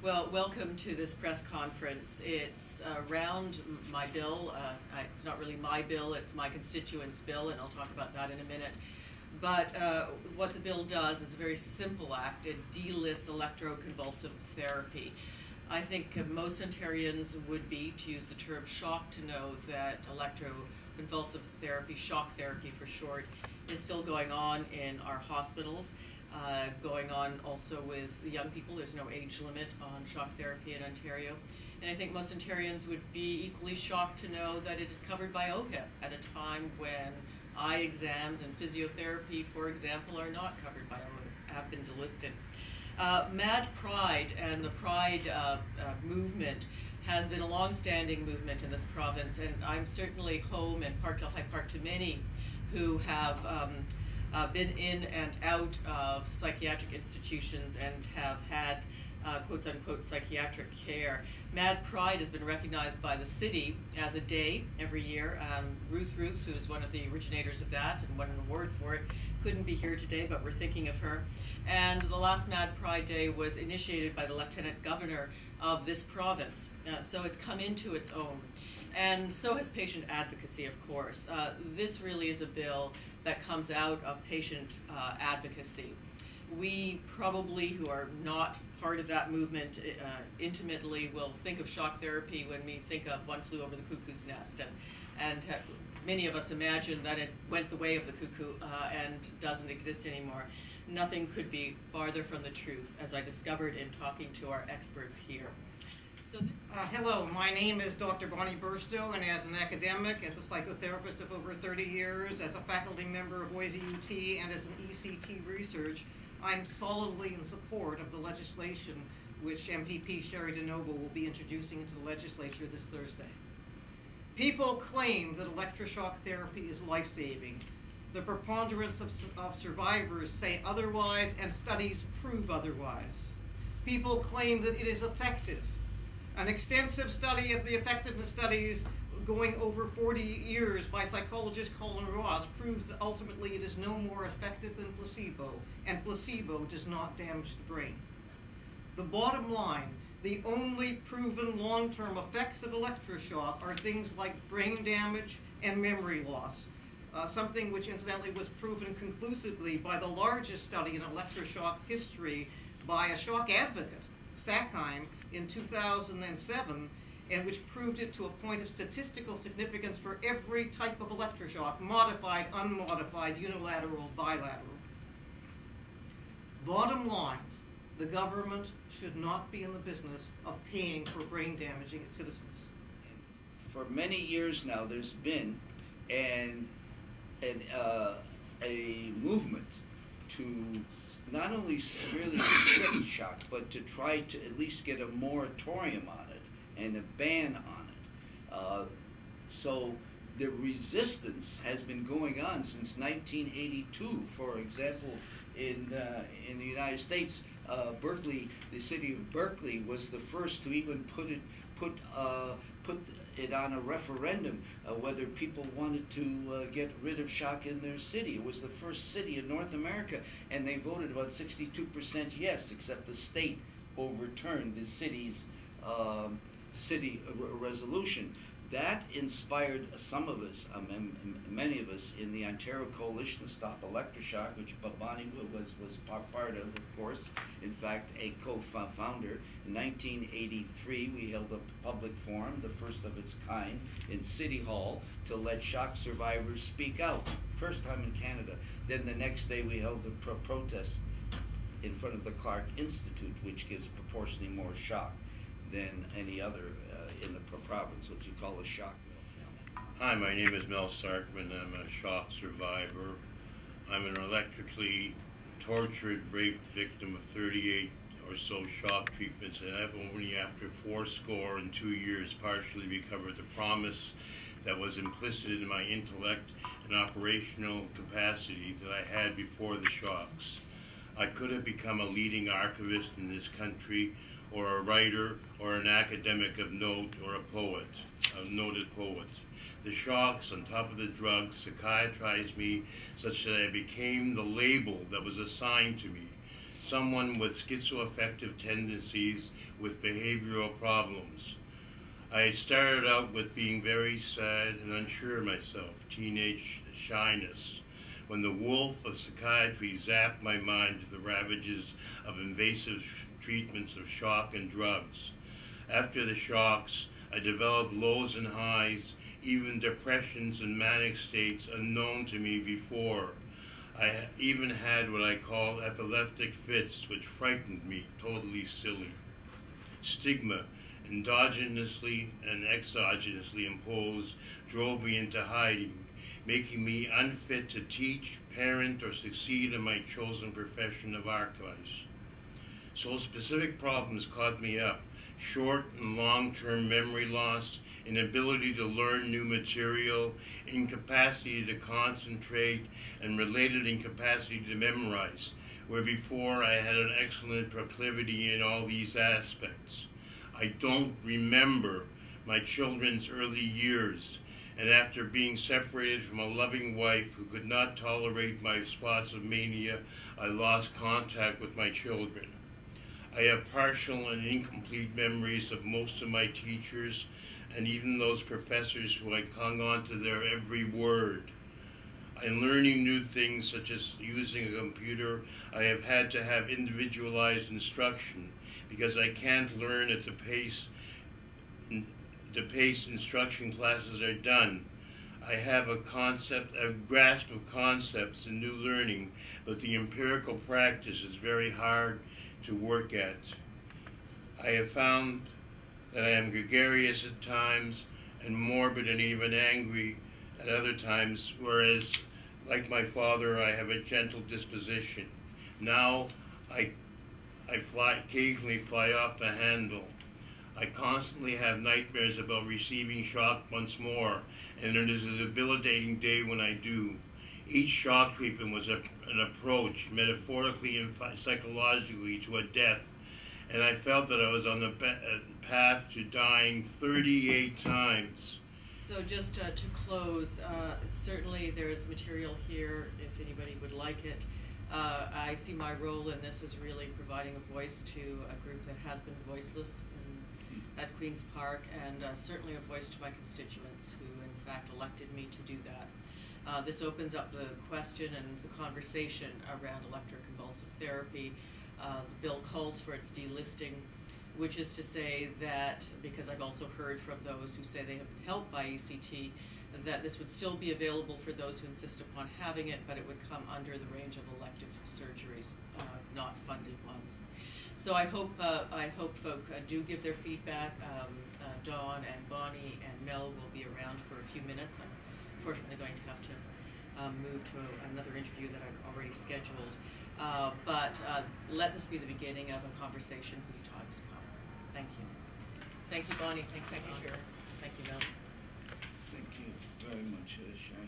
Well, welcome to this press conference. It's around my bill. It's not really my bill, it's my constituents' bill, and I'll talk about that in a minute. But what the bill does is a very simple act. It delists electroconvulsive therapy. I think most Ontarians would be, to use the term shocked to know that electroconvulsive therapy, shock therapy for short, is still going on in our hospitals. Going on also with the young people. There's no age limit on shock therapy in Ontario. And I think most Ontarians would be equally shocked to know that it is covered by OHIP at a time when eye exams and physiotherapy, for example, are not covered by OHIP, have been delisted. Mad Pride and the Pride movement has been a long-standing movement in this province, and I'm certainly home in Parkdale High Park to many who have been in and out of psychiatric institutions and have had quote-unquote psychiatric care. Mad Pride has been recognized by the city as a day every year. Ruth, who is one of the originators of that and won an award for it, couldn't be here today, but we're thinking of her. And the last Mad Pride Day was initiated by the Lieutenant Governor of this province. So it's come into its own. And so has patient advocacy, of course. This really is a bill that comes out of patient advocacy. We probably, who are not part of that movement intimately, will think of shock therapy when we think of One Flew Over the Cuckoo's Nest. And many of us imagine that it went the way of the cuckoo and doesn't exist anymore. Nothing could be farther from the truth, as I discovered in talking to our experts here. Hello, my name is Dr. Bonnie Burstow, and as an academic, as a psychotherapist of over 30 years, as a faculty member of Boise UT, and as an ECT research, I'm solidly in support of the legislation which MPP Cheri DiNovo will be introducing into the legislature this Thursday. People claim that electroshock therapy is life-saving. The preponderance of survivors say otherwise, and studies prove otherwise. People claim that it is effective. An extensive study of the effectiveness studies going over 40 years by psychologist Colin Ross proves that ultimately it is no more effective than placebo, and placebo does not damage the brain. The bottom line, the only proven long-term effects of electroshock are things like brain damage and memory loss, something which incidentally was proven conclusively by the largest study in electroshock history by a shock advocate, Sackheim, in 2007, and which proved it to a point of statistical significance for every type of electroshock, modified, unmodified, unilateral, bilateral. Bottom line, the government should not be in the business of paying for brain damaging its citizens. For many years now, there's been a movement to not only severely restrict shock, but to try to at least get a moratorium on it and a ban on it. So the resistance has been going on since 1982. For example, in the United States, Berkeley, the city of Berkeley, was the first to even put it on a referendum whether people wanted to get rid of shock in their city. It was the first city in North America, and they voted about 62% yes, except the state overturned the city's city resolution. That inspired some of us, many of us, in the Ontario Coalition to Stop Electroshock, which Bonnie was part of course. In fact, a co-founder. In 1983, we held a public forum, the first of its kind, in City Hall to let shock survivors speak out. First time in Canada. Then the next day, we held a protest in front of the Clark Institute, which gives proportionally more shock than any other in the province, what you call a shock mill. Hi, my name is Mel Sarkman. I'm a shock survivor. I'm an electrically tortured, raped victim of 38 or so shock treatments, and I've only after 82 years partially recovered the promise that was implicit in my intellect and operational capacity that I had before the shocks. I could have become a leading archivist in this country, or a writer, or an academic of note, or a noted poet. The shocks, on top of the drugs, psychiatrized me such that I became the label that was assigned to me. someone with schizoaffective tendencies with behavioral problems. I had started out with being very sad and unsure of myself, teenage shyness, when the wolf of psychiatry zapped my mind to the ravages of invasive treatments of shock and drugs. After the shocks, I developed lows and highs, even depressions and manic states unknown to me before. I even had what I call epileptic fits, which frightened me, totally silly. Stigma, endogenously and exogenously imposed, drove me into hiding, making me unfit to teach, parent, or succeed in my chosen profession of archives. So specific problems caught me up: short and long-term memory loss, inability to learn new material, incapacity to concentrate, and related incapacity to memorize, where before I had an excellent proclivity in all these aspects. I don't remember my children's early years, and after being separated from a loving wife who could not tolerate my spots of mania, I lost contact with my children. I have partial and incomplete memories of most of my teachers and even those professors who I hung on to their every word. In learning new things such as using a computer, I have had to have individualized instruction because I can't learn at the pace instruction classes are done. I have a grasp of concepts in new learning, but the empirical practice is very hard to work at. I have found that I am gregarious at times and morbid and even angry at other times, whereas, like my father, I have a gentle disposition. Now I occasionally fly off the handle. I constantly have nightmares about receiving shock once more, and it is a debilitating day when I do. Each shock treatment was an approach, metaphorically and psychologically, to a death, and I felt that I was on the path to dying 38 times. So just to close, certainly there is material here if anybody would like it. I see my role in this as really providing a voice to a group that has been voiceless at Queen's Park, and certainly a voice to my constituents who in fact elected me to do that. This opens up the question and the conversation around electroconvulsive therapy. The bill calls for its delisting, which is to say that, because I've also heard from those who say they have been helped by ECT, that this would still be available for those who insist upon having it, but it would come under the range of elective surgeries, not funded ones. So I hope folk do give their feedback. Dawn and Bonnie and Mel will be around for a few minutes. I'm unfortunately going to have to move to another interview that I've already scheduled. But let this be the beginning of a conversation whose time has come. Thank you. Thank you, Bonnie. Thank you, Chair. Thank you, Mel. Thank you very much, Shai.